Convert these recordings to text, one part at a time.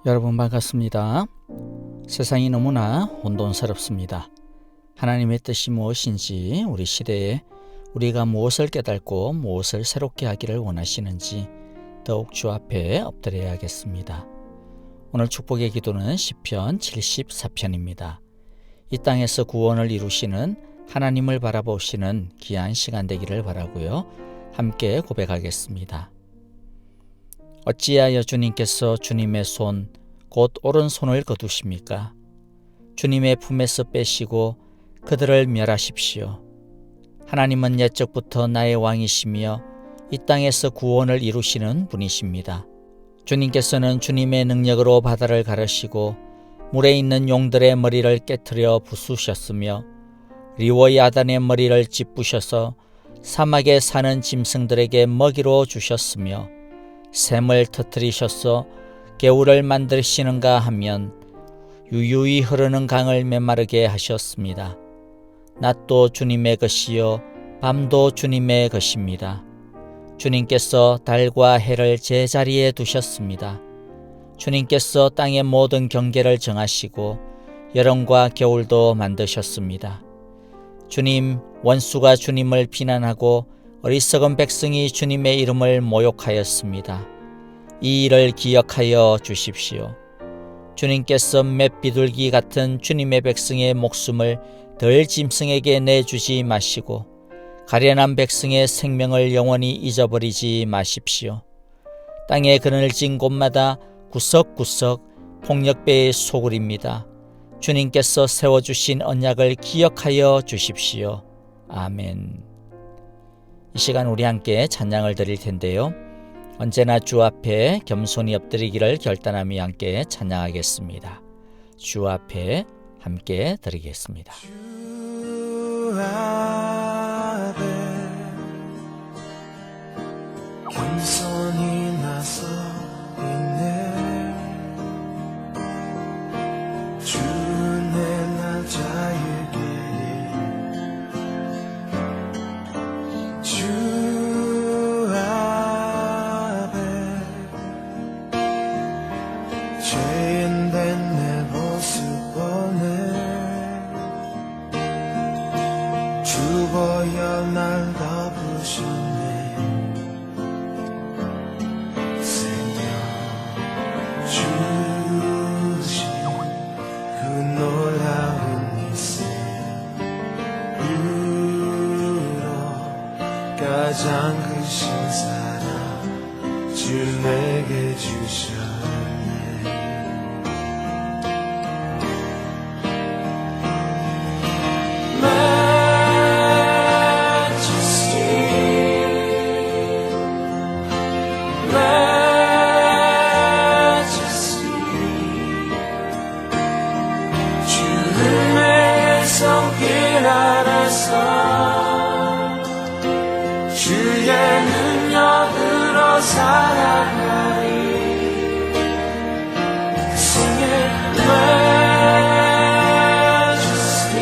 여러분 반갑습니다. 세상이 너무나 혼돈스럽습니다. 하나님의 뜻이 무엇인지, 우리 시대에 우리가 무엇을 깨닫고 무엇을 새롭게 하기를 원하시는지 더욱 주 앞에 엎드려야겠습니다. 오늘 축복의 기도는 시편 74편입니다. 이 땅에서 구원을 이루시는 하나님을 바라보시는 귀한 시간 되기를 바라고요. 함께 고백하겠습니다. 어찌하여 주님께서 주님의 손, 곧 오른손을 거두십니까? 주님의 품에서 빼시고 그들을 멸하십시오. 하나님은 옛적부터 나의 왕이시며 이 땅에서 구원을 이루시는 분이십니다. 주님께서는 주님의 능력으로 바다를 가르시고 물에 있는 용들의 머리를 깨트려 부수셨으며 리워야단의 머리를 짚부셔서 사막에 사는 짐승들에게 먹이로 주셨으며 샘을 터뜨리셔서 개울을 만드시는가 하면 유유히 흐르는 강을 메마르게 하셨습니다. 낮도 주님의 것이요 밤도 주님의 것입니다. 주님께서 달과 해를 제자리에 두셨습니다. 주님께서 땅의 모든 경계를 정하시고 여름과 겨울도 만드셨습니다. 주님, 원수가 주님을 비난하고 어리석은 백성이 주님의 이름을 모욕하였습니다. 이 일을 기억하여 주십시오. 주님께서 맷 비둘기 같은 주님의 백성의 목숨을 덜 짐승에게 내주지 마시고 가련한 백성의 생명을 영원히 잊어버리지 마십시오. 땅에 그늘진 곳마다 구석구석 폭력배의 소굴입니다. 주님께서 세워주신 언약을 기억하여 주십시오. 아멘. 이 시간 우리 함께 찬양을 드릴 텐데요. 언제나 주 앞에 겸손히 엎드리기를 결단하며 함께 찬양하겠습니다. 주 앞에 함께 드리겠습니다. 주 앞에 겸손히 나서 있네. 주 내 나자에게 주 앞에 죄인된 내 모습 보네. 주 보여 날 덮으셨네. 생명 주신 그 놀라운 일생 가장 크신 사랑 주 내게 주셨네. 주를 내 손길 안에서 주의 능력으로 살아가리. Sing it, majesty,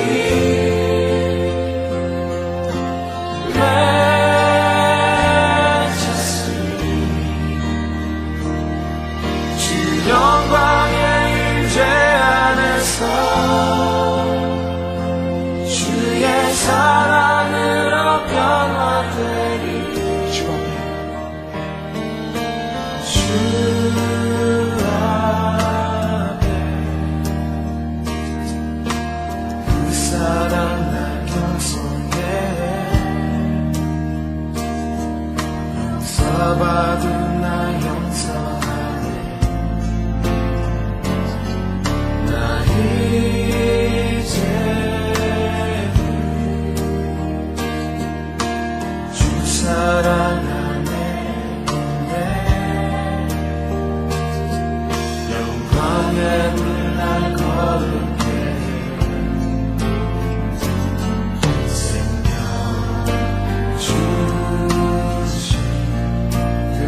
majesty. 주 영광의 임재 안에서 주의 사랑으로 변화되리. 주 앞에 그 사랑 날 겸손해. 용서받은 나 용서하네. 나 이제 주 사랑 안에 있네. 영광의 날 거룩해. 생명 주신 그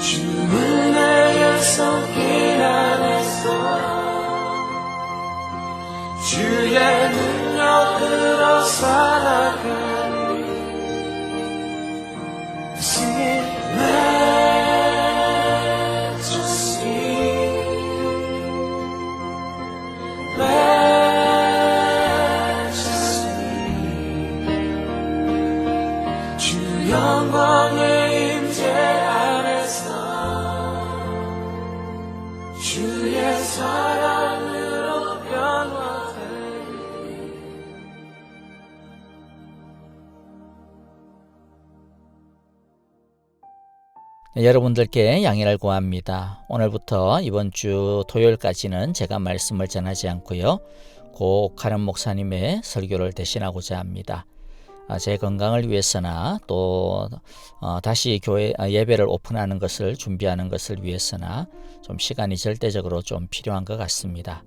주는 내게 손길 안에서 주의 능력으로 살아가리. Sing majesty, majesty. 주 영광의 임재 안에서 주의 사랑으로 변화되리. 여러분들께 양해를 구합니다. 오늘부터 이번 주 토요일까지는 제가 말씀을 전하지 않고요. 고 카른 목사님의 설교를 대신하고자 합니다. 제 건강을 위해서나 또 다시 교회 예배를 오픈하는 것을 준비하는 것을 위해서나 좀 시간이 절대적으로 좀 필요한 것 같습니다.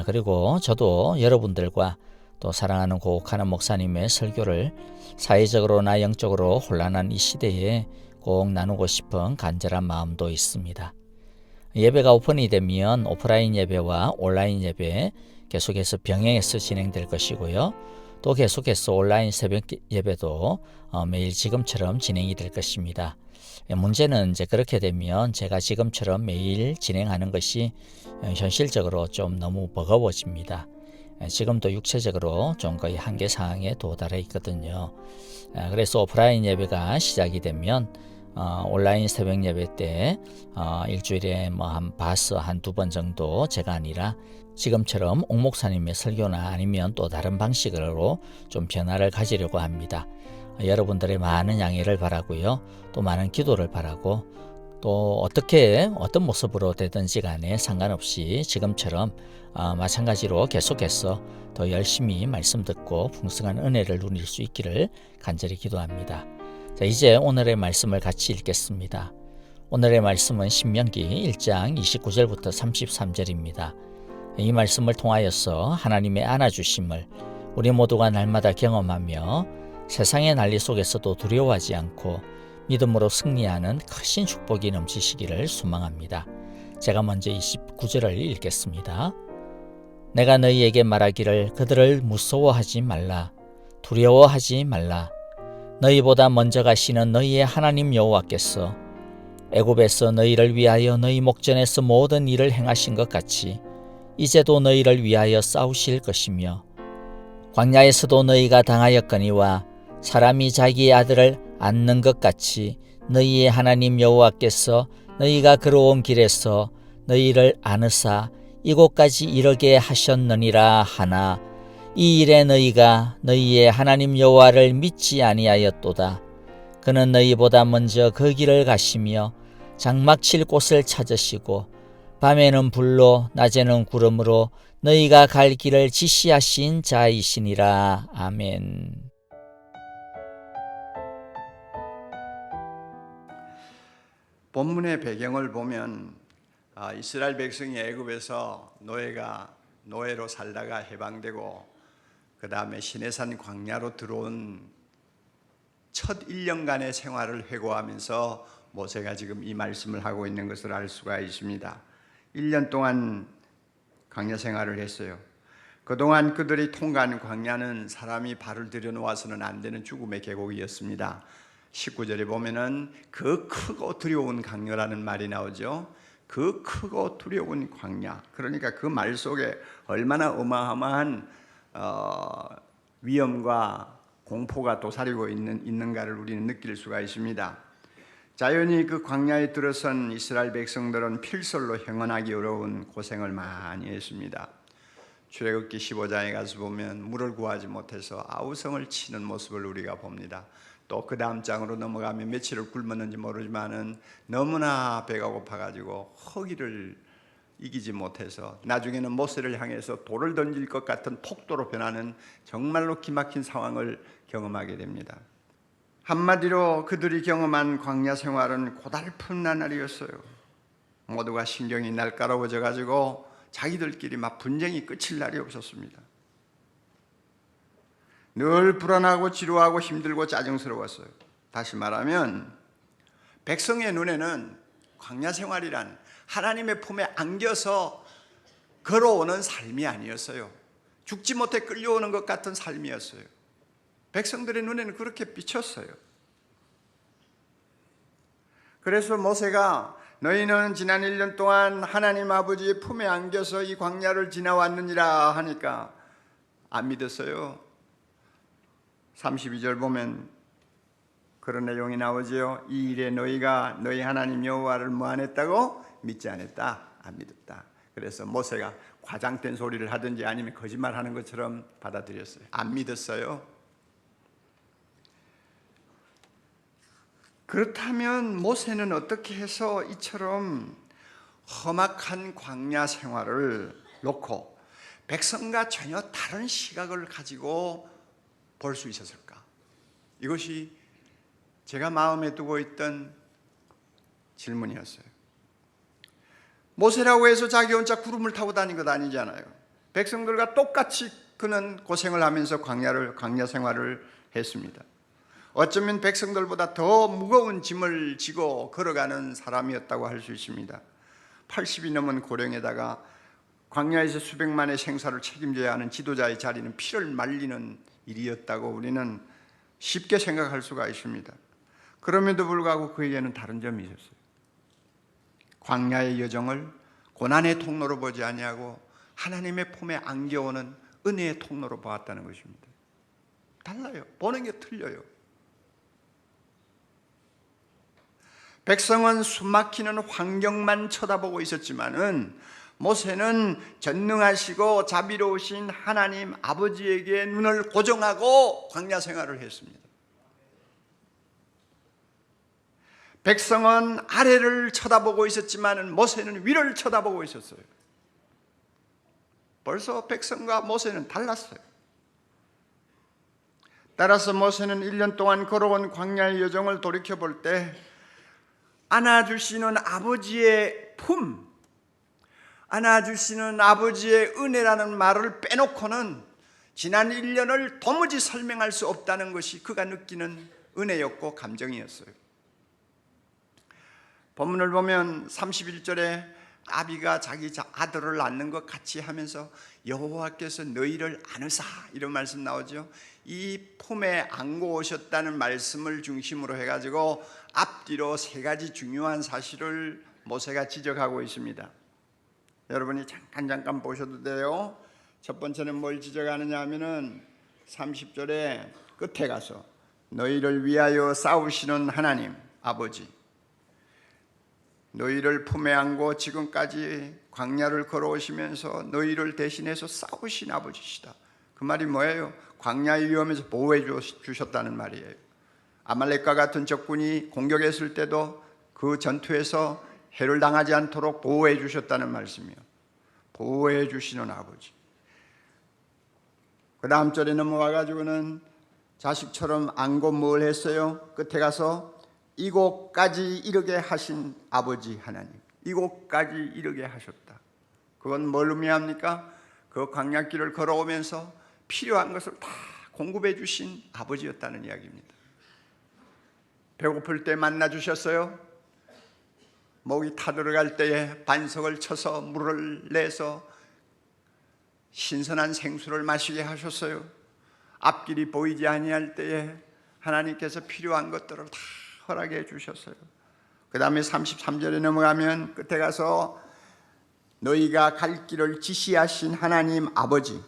그리고 저도 여러분들과 또 사랑하는 고 카른 목사님의 설교를 사회적으로나 영적으로 혼란한 이 시대에 꼭 나누고 싶은 간절한 마음도 있습니다. 예배가 오픈이 되면 오프라인 예배와 온라인 예배 계속해서 병행해서 진행될 것이고요. 또 계속해서 온라인 새벽 예배도 매일 지금처럼 진행이 될 것입니다. 문제는 이제 그렇게 되면 제가 지금처럼 매일 진행하는 것이 현실적으로 좀 너무 버거워집니다. 지금도 육체적으로 좀 거의 한계 상황에 도달해 있거든요. 그래서 오프라인 예배가 시작이 되면 온라인 새벽 예배 때 일주일에 한 봐서 한두 번 정도 제가 아니라 지금처럼 옥 목사님의 설교나 아니면 또 다른 방식으로 좀 변화를 가지려고 합니다. 여러분들의 많은 양해를 바라고요. 또 많은 기도를 바라고 또 어떤 모습으로 되든지 간에 상관없이 지금처럼 마찬가지로 계속해서 더 열심히 말씀 듣고 풍성한 은혜를 누릴 수 있기를 간절히 기도합니다. 자, 이제 오늘의 말씀을 같이 읽겠습니다. 오늘의 말씀은 신명기 1장 29절부터 33절입니다. 이 말씀을 통하여서 하나님의 안아주심을 우리 모두가 날마다 경험하며 세상의 난리 속에서도 두려워하지 않고 믿음으로 승리하는 크신 축복이 넘치시기를 소망합니다. 제가 먼저 29절을 읽겠습니다. 내가 너희에게 말하기를 그들을 무서워하지 말라, 두려워하지 말라. 너희보다 먼저 가시는 너희의 하나님 여호와께서 애굽에서 너희를 위하여 너희 목전에서 모든 일을 행하신 것 같이 이제도 너희를 위하여 싸우실 것이며 광야에서도 너희가 당하였거니와 사람이 자기의 아들을 안는 것 같이 너희의 하나님 여호와께서 너희가 걸어온 길에서 너희를 안으사 이곳까지 이르게 하셨느니라 하나 이 일에 너희가 너희의 하나님 여호와를 믿지 아니하였도다. 그는 너희보다 먼저 그 길을 가시며 장막칠 곳을 찾으시고 밤에는 불로 낮에는 구름으로 너희가 갈 길을 지시하신 자이시니라. 아멘. 본문의 배경을 보면 이스라엘 백성이 애굽에서 노예로 살다가 해방되고 그 다음에 시내산 광야로 들어온 첫 1년간의 생활을 회고하면서 모세가 지금 이 말씀을 하고 있는 것을 알 수가 있습니다. 1년 동안 광야 생활을 했어요. 그동안 그들이 통과한 광야는 사람이 발을 들여놓아서는 안 되는 죽음의 계곡이었습니다. 19절에 보면은 그 크고 두려운 광야라는 말이 나오죠. 그 크고 두려운 광야. 그러니까 그 말 속에 얼마나 어마어마한 위험과 공포가 도사리고 있는가를 우리는 느낄 수가 있습니다. 자연히 그 광야에 들어선 이스라엘 백성들은 필설로 형언하기 어려운 고생을 많이 했습니다. 출애굽기 15장에 가서 보면 물을 구하지 못해서 아우성을 치는 모습을 우리가 봅니다. 또 그 다음 장으로 넘어가면 며칠을 굶었는지 모르지만은 너무나 배가 고파가지고 허기를 이기지 못해서 나중에는 모세를 향해서 돌을 던질 것 같은 폭도로 변하는 정말로 기막힌 상황을 경험하게 됩니다. 한마디로 그들이 경험한 광야 생활은 고달픈 나날이었어요. 모두가 신경이 날카로워져 가지고 자기들끼리 막 분쟁이 끝일 날이 없었습니다. 늘 불안하고 지루하고 힘들고 짜증스러웠어요. 다시 말하면 백성의 눈에는 광야 생활이란 하나님의 품에 안겨서 걸어오는 삶이 아니었어요. 죽지 못해 끌려오는 것 같은 삶이었어요. 백성들의 눈에는 그렇게 비쳤어요. 그래서 모세가 너희는 지난 1년 동안 하나님 아버지의 품에 안겨서 이 광야를 지나왔느니라 하니까 안 믿었어요. 32절 보면 그런 내용이 나오지요. 이 일에 너희가 너희 하나님 여호와를 뭐 안 했다고? 믿지 않았다. 안 믿었다. 그래서 모세가 과장된 소리를 하든지 아니면 거짓말하는 것처럼 받아들였어요. 안 믿었어요. 그렇다면 모세는 어떻게 해서 이처럼 험악한 광야 생활을 놓고 백성과 전혀 다른 시각을 가지고 볼 수 있었을까? 이것이 제가 마음에 두고 있던 질문이었어요. 모세라고 해서 자기 혼자 구름을 타고 다닌 것 아니잖아요. 백성들과 똑같이 그는 고생을 하면서 광야 생활을 했습니다. 어쩌면 백성들보다 더 무거운 짐을 지고 걸어가는 사람이었다고 할 수 있습니다. 80이 넘은 고령에다가 광야에서 수백만의 생사를 책임져야 하는 지도자의 자리는 피를 말리는 일이었다고 우리는 쉽게 생각할 수가 있습니다. 그럼에도 불구하고 그에게는 다른 점이 있었어요. 광야의 여정을 고난의 통로로 보지 아니하고 하나님의 품에 안겨오는 은혜의 통로로 보았다는 것입니다. 달라요. 보는 게 틀려요. 백성은 숨막히는 환경만 쳐다보고 있었지만은 모세는 전능하시고 자비로우신 하나님 아버지에게 눈을 고정하고 광야 생활을 했습니다. 백성은 아래를 쳐다보고 있었지만은 모세는 위를 쳐다보고 있었어요. 벌써 백성과 모세는 달랐어요. 따라서 모세는 1년 동안 걸어온 광야의 여정을 돌이켜볼 때 안아주시는 아버지의 품, 안아주시는 아버지의 은혜라는 말을 빼놓고는 지난 1년을 도무지 설명할 수 없다는 것이 그가 느끼는 은혜였고 감정이었어요. 본문을 보면 31절에 아비가 자기 아들을 낳는 것 같이 하면서 여호와께서 너희를 안으사 이런 말씀 나오죠. 이 품에 안고 오셨다는 말씀을 중심으로 해가지고 앞뒤로 세 가지 중요한 사실을 모세가 지적하고 있습니다. 여러분이 잠깐 보셔도 돼요. 첫 번째는 뭘 지적하느냐 하면은 30절에 끝에 가서 너희를 위하여 싸우시는 하나님 아버지, 너희를 품에 안고 지금까지 광야를 걸어오시면서 너희를 대신해서 싸우신 아버지시다. 그 말이 뭐예요? 광야의 위험에서 보호해 주셨다는 말이에요. 아말렉과 같은 적군이 공격했을 때도 그 전투에서 해를 당하지 않도록 보호해 주셨다는 말씀이에요. 보호해 주시는 아버지. 그 다음 절에 넘어와가지고는 자식처럼 안고 뭘 했어요? 끝에 가서 이곳까지 이르게 하신 아버지 하나님, 이곳까지 이르게 하셨다. 그건 뭘 의미합니까? 그 광야길을 걸어오면서 필요한 것을 다 공급해 주신 아버지였다는 이야기입니다. 배고플 때 만나 주셨어요. 목이 타들어갈 때에 반석을 쳐서 물을 내서 신선한 생수를 마시게 하셨어요. 앞길이 보이지 아니할 때에 하나님께서 필요한 것들을 다 허락해 주셨어요. 그 다음에 33절에 넘어가면 끝에 가서 너희가 갈 길을 지시하신 하나님 아버지,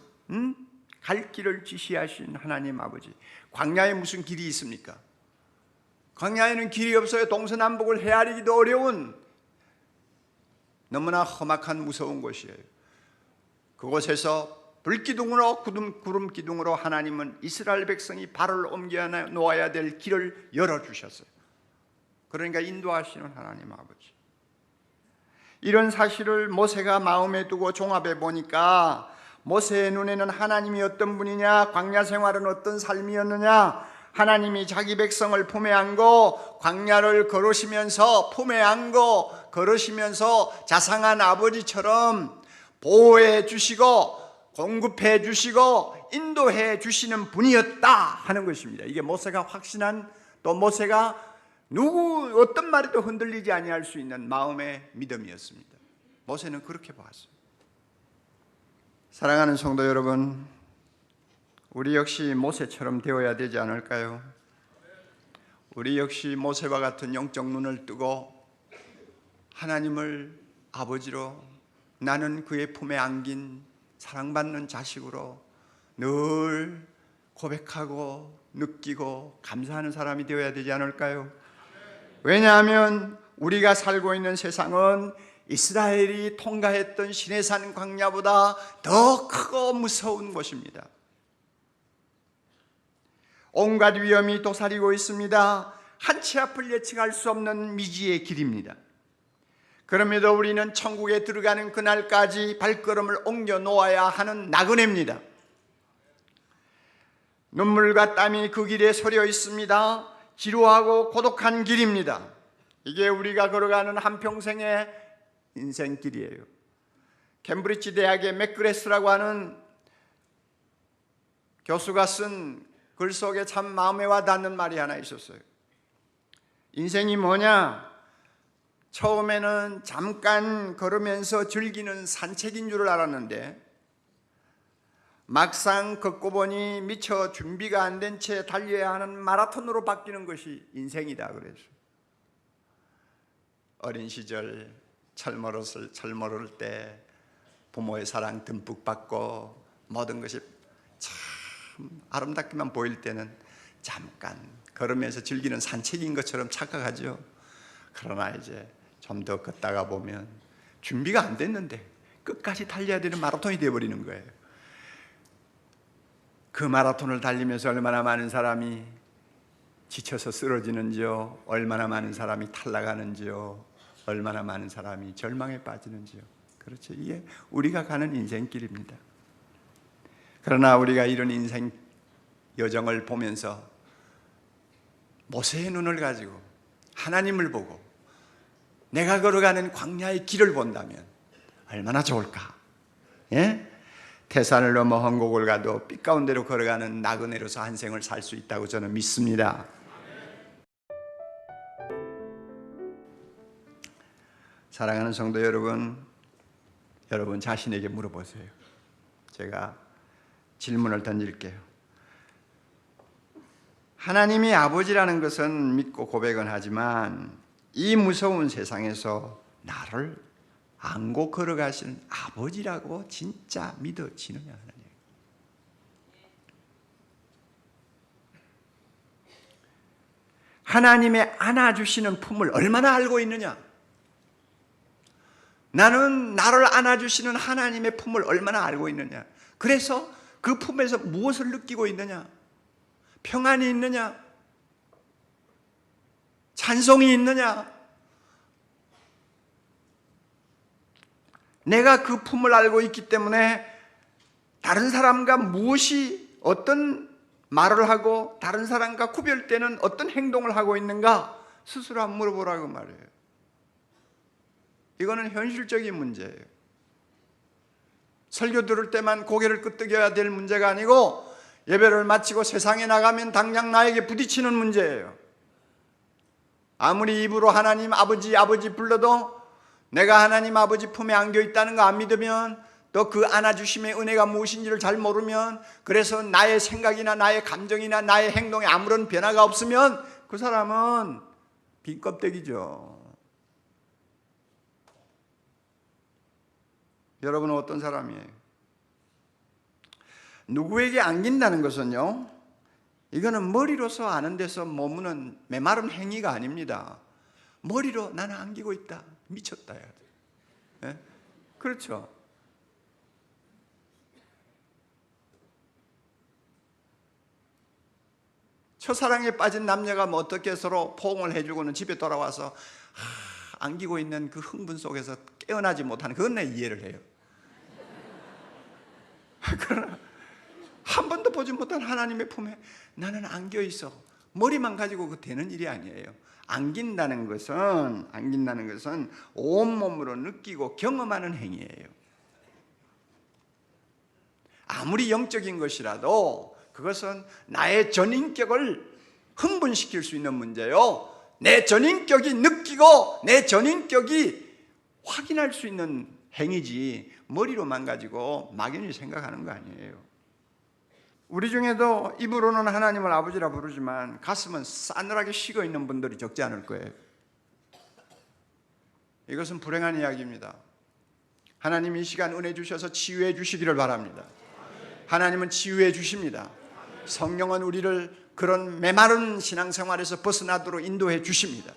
갈 길을 지시하신 하나님 아버지. 광야에 무슨 길이 있습니까? 광야에는 길이 없어요. 동서남북을 헤아리기도 어려운 너무나 험악한 무서운 곳이에요. 그곳에서 불기둥으로 구름 기둥으로 하나님은 이스라엘 백성이 발을 옮겨 놓아야 될 길을 열어주셨어요. 그러니까 인도하시는 하나님 아버지. 이런 사실을 모세가 마음에 두고 종합해 보니까 모세의 눈에는 하나님이 어떤 분이냐, 광야 생활은 어떤 삶이었느냐, 하나님이 자기 백성을 품에 안고 광야를 걸으시면서 품에 안고 걸으시면서 자상한 아버지처럼 보호해 주시고 공급해 주시고 인도해 주시는 분이었다 하는 것입니다. 이게 모세가 확신한, 또 모세가 누구 어떤 말에도 흔들리지 아니할 수 있는 마음의 믿음이었습니다. 모세는 그렇게 보았어요. 사랑하는 성도 여러분, 우리 역시 모세처럼 되어야 되지 않을까요? 우리 역시 모세와 같은 영적 눈을 뜨고 하나님을 아버지로, 나는 그의 품에 안긴 사랑받는 자식으로 늘 고백하고 느끼고 감사하는 사람이 되어야 되지 않을까요? 왜냐하면 우리가 살고 있는 세상은 이스라엘이 통과했던 시내산 광야보다 더 크고 무서운 곳입니다. 온갖 위험이 도사리고 있습니다. 한 치 앞을 예측할 수 없는 미지의 길입니다. 그럼에도 우리는 천국에 들어가는 그날까지 발걸음을 옮겨 놓아야 하는 나그네입니다. 눈물과 땀이 그 길에 서려 있습니다. 지루하고 고독한 길입니다. 이게 우리가 걸어가는 한평생의 인생길이에요. 캠브리지 대학의 맥그레스라고 하는 교수가 쓴 글 속에 참 마음에 와닿는 말이 하나 있었어요. 인생이 뭐냐? 처음에는 잠깐 걸으면서 즐기는 산책인 줄 알았는데 막상 걷고 보니 미처 준비가 안 된 채 달려야 하는 마라톤으로 바뀌는 것이 인생이다 그래서. 어린 시절 철모를 때 부모의 사랑 듬뿍 받고 모든 것이 참 아름답게만 보일 때는 잠깐 걸으면서 즐기는 산책인 것처럼 착각하죠. 그러나 이제 좀 더 걷다가 보면 준비가 안 됐는데 끝까지 달려야 되는 마라톤이 되어버리는 거예요. 그 마라톤을 달리면서 얼마나 많은 사람이 지쳐서 쓰러지는지요, 얼마나 많은 사람이 탈락하는지요, 얼마나 많은 사람이 절망에 빠지는지요. 그렇죠. 이게 우리가 가는 인생길입니다. 그러나 우리가 이런 인생 여정을 보면서 모세의 눈을 가지고 하나님을 보고 내가 걸어가는 광야의 길을 본다면 얼마나 좋을까? 예? 태산을 넘어 헌곡을 가도 빛 가운데로 걸어가는 나그네로서 한 생을 살 수 있다고 저는 믿습니다. 사랑하는 성도 여러분, 여러분 자신에게 물어보세요. 제가 질문을 던질게요. 하나님이 아버지라는 것은 믿고 고백은 하지만 이 무서운 세상에서 나를 안고 걸어가시는 아버지라고 진짜 믿어지느냐? 하나님. 하나님의 안아주시는 품을 얼마나 알고 있느냐? 나는 나를 안아주시는 하나님의 품을 얼마나 알고 있느냐? 그래서 그 품에서 무엇을 느끼고 있느냐? 평안이 있느냐? 찬송이 있느냐? 내가 그 품을 알고 있기 때문에 다른 사람과 무엇이 어떤 말을 하고 다른 사람과 구별되는 어떤 행동을 하고 있는가 스스로 한번 물어보라고 말해요. 이거는 현실적인 문제예요. 설교 들을 때만 고개를 끄덕여야 될 문제가 아니고 예배를 마치고 세상에 나가면 당장 나에게 부딪히는 문제예요. 아무리 입으로 하나님 아버지 불러도 내가 하나님 아버지 품에 안겨 있다는 거 안 믿으면, 또 그 안아주심의 은혜가 무엇인지를 잘 모르면, 그래서 나의 생각이나 나의 감정이나 나의 행동에 아무런 변화가 없으면 그 사람은 빈 껍데기죠. 여러분은 어떤 사람이에요? 누구에게 안긴다는 것은요, 이거는 머리로서 아는 데서 머무는 메마른 행위가 아닙니다. 머리로 나는 안기고 있다, 미쳤다 해야 돼. 네? 그렇죠. 첫사랑에 빠진 남녀가 뭐 어떻게 서로 포옹을 해주고는 집에 돌아와서 안기고 있는 그 흥분 속에서 깨어나지 못하는, 그건 내 이해를 해요. 그러나 한 번도 보지 못한 하나님의 품에 나는 안겨 있어. 머리만 가지고 그 되는 일이 아니에요. 안긴다는 것은 온몸으로 느끼고 경험하는 행위예요. 아무리 영적인 것이라도 그것은 나의 전인격을 흥분시킬 수 있는 문제요. 내 전인격이 느끼고 내 전인격이 확인할 수 있는 행위지 머리로만 가지고 막연히 생각하는 거 아니에요. 우리 중에도 입으로는 하나님을 아버지라 부르지만 가슴은 싸늘하게 식어 있는 분들이 적지 않을 거예요. 이것은 불행한 이야기입니다. 하나님 이 시간 은혜 주셔서 치유해 주시기를 바랍니다. 하나님은 치유해 주십니다. 성령은 우리를 그런 메마른 신앙생활에서 벗어나도록 인도해 주십니다.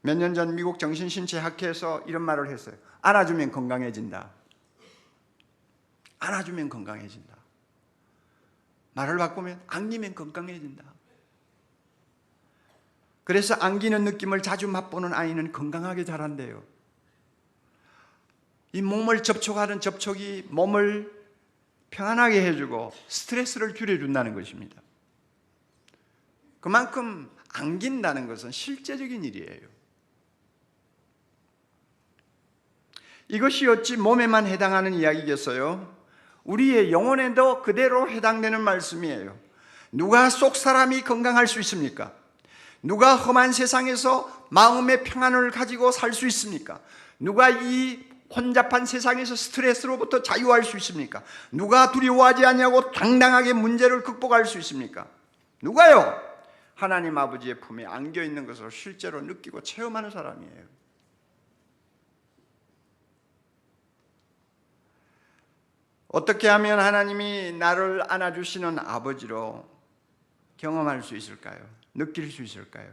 몇 년 전 미국 정신신체학회에서 이런 말을 했어요. 안아주면 건강해진다. 안아주면 건강해진다. 말을 바꾸면 안기면 건강해진다. 그래서 안기는 느낌을 자주 맛보는 아이는 건강하게 자란대요. 이 몸을 접촉하는 접촉이 몸을 편안하게 해주고 스트레스를 줄여준다는 것입니다. 그만큼 안긴다는 것은 실제적인 일이에요. 이것이 어찌 몸에만 해당하는 이야기겠어요? 우리의 영혼에도 그대로 해당되는 말씀이에요. 누가 속 사람이 건강할 수 있습니까? 누가 험한 세상에서 마음의 평안을 가지고 살 수 있습니까? 누가 이 혼잡한 세상에서 스트레스로부터 자유할 수 있습니까? 누가 두려워하지 아니하고 당당하게 문제를 극복할 수 있습니까? 누가요? 하나님 아버지의 품에 안겨 있는 것을 실제로 느끼고 체험하는 사람이에요. 어떻게 하면 하나님이 나를 안아주시는 아버지로 경험할 수 있을까요? 느낄 수 있을까요?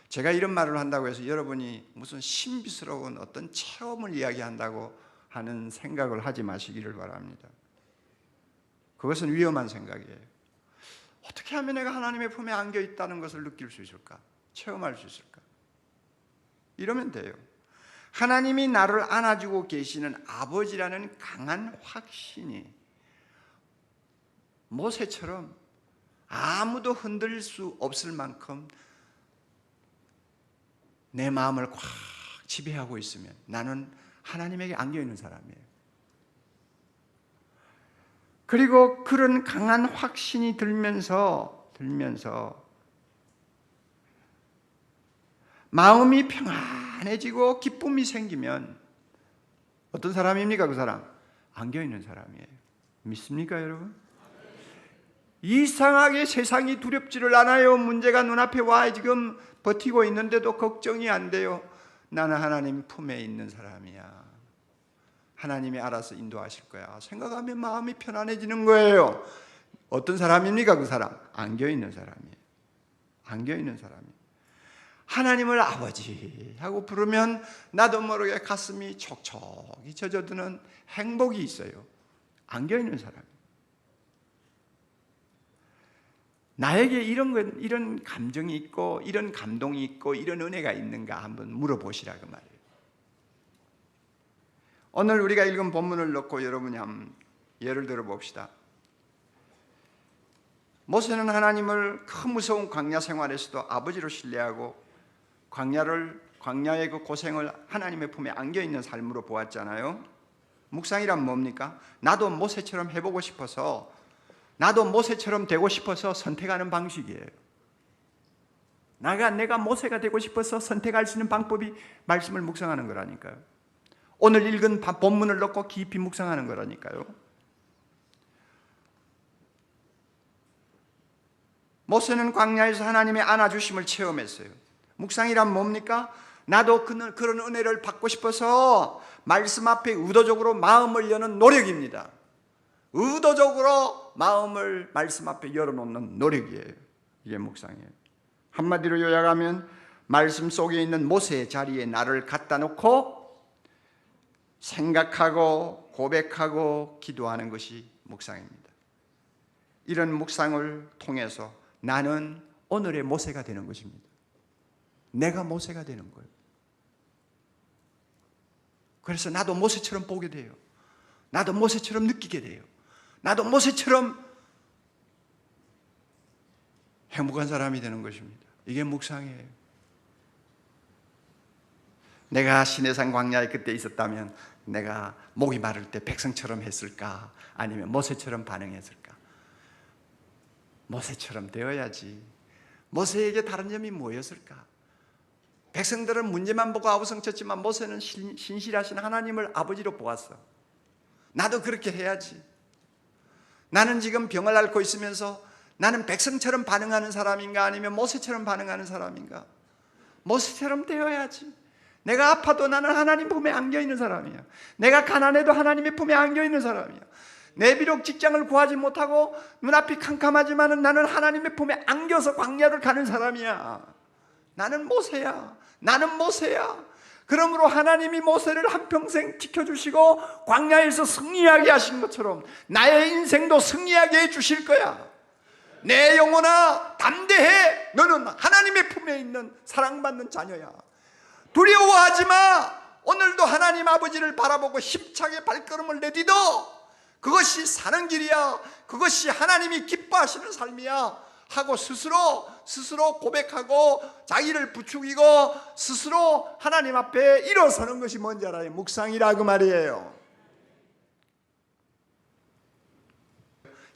제가 이런 말을 한다고 해서 여러분이 무슨 신비스러운 어떤 체험을 이야기한다고 하는 생각을 하지 마시기를 바랍니다. 그것은 위험한 생각이에요. 어떻게 하면 내가 하나님의 품에 안겨 있다는 것을 느낄 수 있을까? 체험할 수 있을까? 이러면 돼요. 하나님이 나를 안아주고 계시는 아버지라는 강한 확신이 모세처럼 아무도 흔들 수 없을 만큼 내 마음을 꽉 지배하고 있으면 나는 하나님에게 안겨 있는 사람이에요. 그리고 그런 강한 확신이 들면서 마음이 평안해지고 기쁨이 생기면 어떤 사람입니까? 그 사람 안겨 있는 사람이에요. 믿습니까, 여러분? 이상하게 세상이 두렵지를 않아요. 문제가 눈앞에 와 지금 버티고 있는데도 걱정이 안 돼요. 나는 하나님 품에 있는 사람이야. 하나님이 알아서 인도하실 거야. 생각하면 마음이 편안해지는 거예요. 어떤 사람입니까? 그 사람 안겨 있는 사람이에요. 안겨 있는 사람이에요. 하나님을 아버지 하고 부르면 나도 모르게 가슴이 촉촉이 젖어드는 행복이 있어요. 안겨 있는 사람. 나에게 이런 감정이 있고 이런 감동이 있고 이런 은혜가 있는가 한번 물어보시라 그 말이에요. 오늘 우리가 읽은 본문을 놓고 여러분이 한번 예를 들어 봅시다. 모세는 하나님을 그 무서운 광야 생활에서도 아버지로 신뢰하고 광야의 그 고생을 하나님의 품에 안겨 있는 삶으로 보았잖아요. 묵상이란 뭡니까? 나도 모세처럼 해보고 싶어서, 나도 모세처럼 되고 싶어서 선택하는 방식이에요. 내가 모세가 되고 싶어서 선택할 수 있는 방법이 말씀을 묵상하는 거라니까요. 오늘 읽은 본문을 놓고 깊이 묵상하는 거라니까요. 모세는 광야에서 하나님의 안아주심을 체험했어요. 묵상이란 뭡니까? 나도 그런 은혜를 받고 싶어서 말씀 앞에 의도적으로 마음을 여는 노력입니다. 의도적으로 마음을 말씀 앞에 열어놓는 노력이에요. 이게 묵상이에요. 한마디로 요약하면 말씀 속에 있는 모세의 자리에 나를 갖다 놓고 생각하고 고백하고 기도하는 것이 묵상입니다. 이런 묵상을 통해서 나는 오늘의 모세가 되는 것입니다. 내가 모세가 되는 거예요. 그래서 나도 모세처럼 보게 돼요. 나도 모세처럼 느끼게 돼요. 나도 모세처럼 행복한 사람이 되는 것입니다. 이게 묵상이에요. 내가 시내산 광야에 그때 있었다면 내가 목이 마를 때 백성처럼 했을까? 아니면 모세처럼 반응했을까? 모세처럼 되어야지. 모세에게 다른 점이 뭐였을까? 백성들은 문제만 보고 아우성쳤지만 모세는 신실하신 하나님을 아버지로 보았어. 나도 그렇게 해야지. 나는 지금 병을 앓고 있으면서 나는 백성처럼 반응하는 사람인가 아니면 모세처럼 반응하는 사람인가? 모세처럼 되어야지. 내가 아파도 나는 하나님 품에 안겨있는 사람이야. 내가 가난해도 하나님의 품에 안겨있는 사람이야. 내 비록 직장을 구하지 못하고 눈앞이 캄캄하지만 나는 하나님의 품에 안겨서 광야를 가는 사람이야. 나는 모세야. 나는 모세야. 그러므로 하나님이 모세를 한평생 지켜주시고 광야에서 승리하게 하신 것처럼 나의 인생도 승리하게 해주실 거야. 내 영혼아 담대해. 너는 하나님의 품에 있는 사랑받는 자녀야. 두려워하지 마. 오늘도 하나님 아버지를 바라보고 힘차게 발걸음을 내디뎌. 그것이 사는 길이야. 그것이 하나님이 기뻐하시는 삶이야 하고 스스로 고백하고 자기를 부추기고 스스로 하나님 앞에 일어서는 것이 뭔지 알아요? 묵상이라 그 말이에요.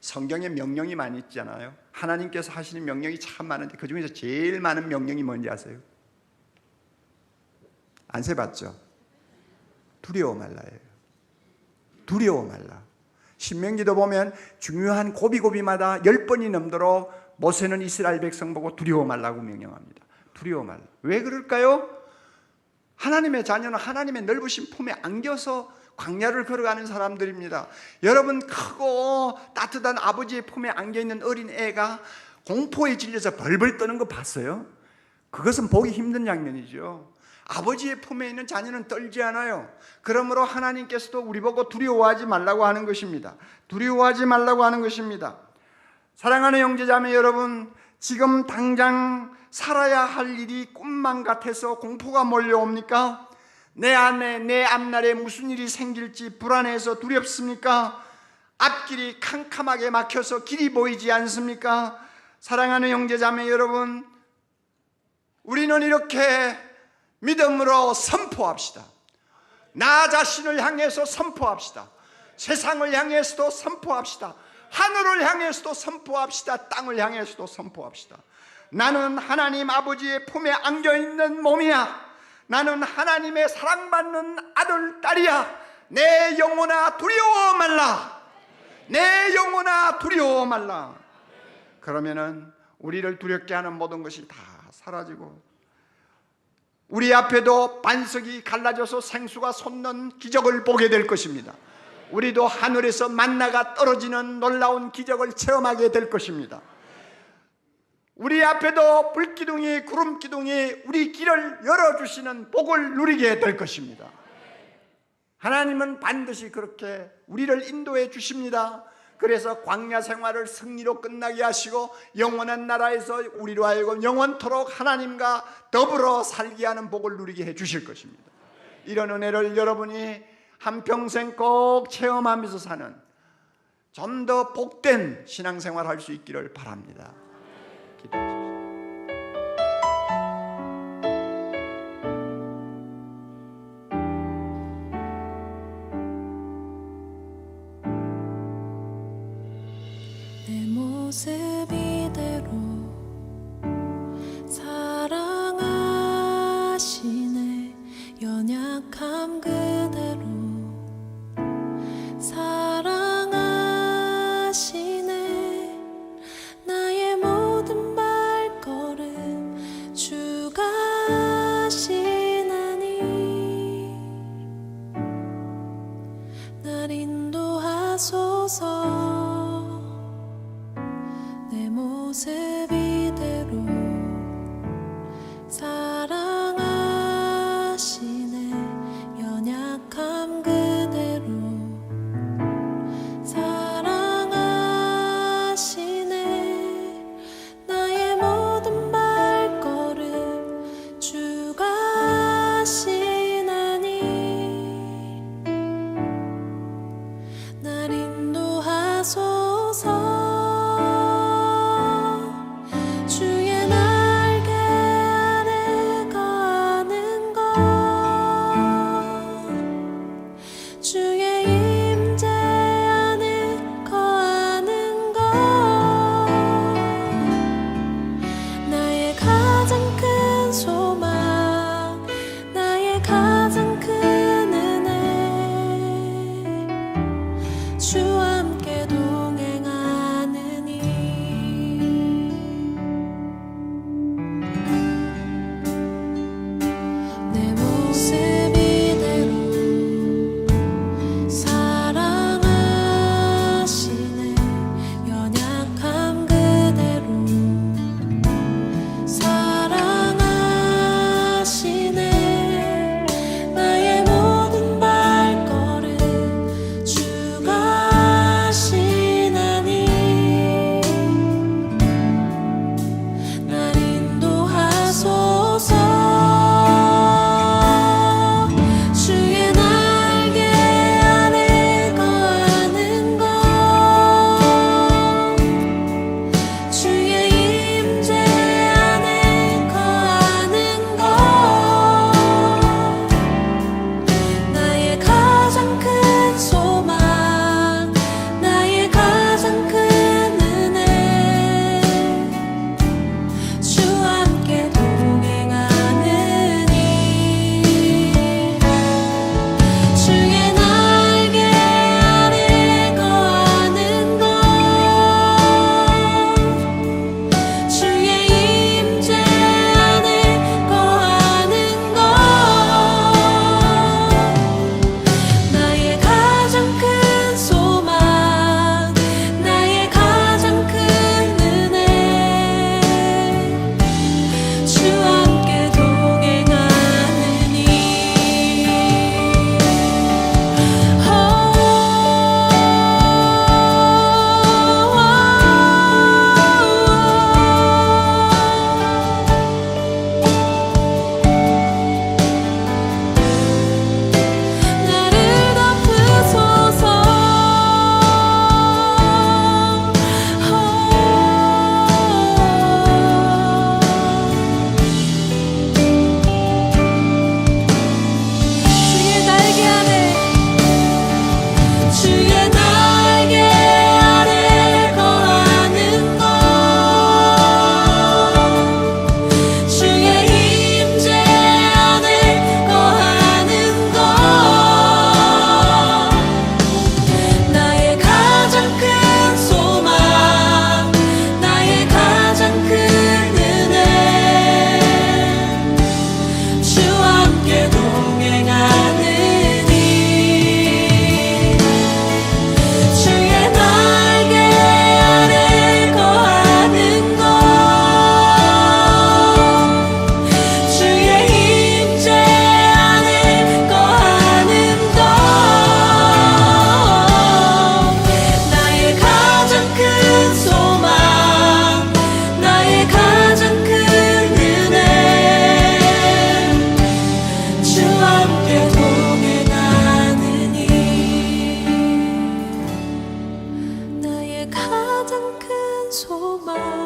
성경에 명령이 많이 있잖아요. 하나님께서 하시는 명령이 참 많은데 그 중에서 제일 많은 명령이 뭔지 아세요? 안 세봤죠? 두려워 말라예요. 두려워 말라. 신명기도 보면 중요한 고비고비마다 10번이 넘도록 모세는 이스라엘 백성 보고 두려워 말라고 명령합니다. 두려워 말라. 왜 그럴까요? 하나님의 자녀는 하나님의 넓으신 품에 안겨서 광야를 걸어가는 사람들입니다. 여러분, 크고 따뜻한 아버지의 품에 안겨있는 어린 애가 공포에 질려서 벌벌 떠는 거 봤어요? 그것은 보기 힘든 장면이죠. 아버지의 품에 있는 자녀는 떨지 않아요. 그러므로 하나님께서도 우리 보고 두려워하지 말라고 하는 것입니다. 두려워하지 말라고 하는 것입니다. 사랑하는 형제자매 여러분, 지금 당장 살아야 할 일이 꿈만 같아서 공포가 몰려옵니까? 내 안에 내 앞날에 무슨 일이 생길지 불안해서 두렵습니까? 앞길이 캄캄하게 막혀서 길이 보이지 않습니까? 사랑하는 형제자매 여러분, 우리는 이렇게 믿음으로 선포합시다. 나 자신을 향해서 선포합시다. 세상을 향해서도 선포합시다. 하늘을 향해서도 선포합시다. 땅을 향해서도 선포합시다. 나는 하나님 아버지의 품에 안겨있는 몸이야. 나는 하나님의 사랑받는 아들, 딸이야. 내 영혼아 두려워 말라. 내 영혼아 두려워 말라. 그러면은 우리를 두렵게 하는 모든 것이 다 사라지고 우리 앞에도 반석이 갈라져서 생수가 솟는 기적을 보게 될 것입니다. 우리도 하늘에서 만나가 떨어지는 놀라운 기적을 체험하게 될 것입니다. 우리 앞에도 불기둥이 구름기둥이 우리 길을 열어주시는 복을 누리게 될 것입니다. 하나님은 반드시 그렇게 우리를 인도해 주십니다. 그래서 광야 생활을 승리로 끝나게 하시고 영원한 나라에서 우리로 하여금 영원토록 하나님과 더불어 살게 하는 복을 누리게 해 주실 것입니다. 이런 은혜를 여러분이 한평생 꼭 체험하면서 사는 좀 더 복된 신앙생활 할 수 있기를 바랍니다. 기도해 주십시오. 내 모습 이대로 사랑하시네. 연약함 그대로 사랑하시네. 나의 모든 발걸음 주가 하시나니 날 인도하소서. 내 모습 이대로 사랑하시네. 연약함 그대로 사랑하시네. 나의 모든 발걸음 주가 하시나니 날 인도하소서. 가장 큰 소망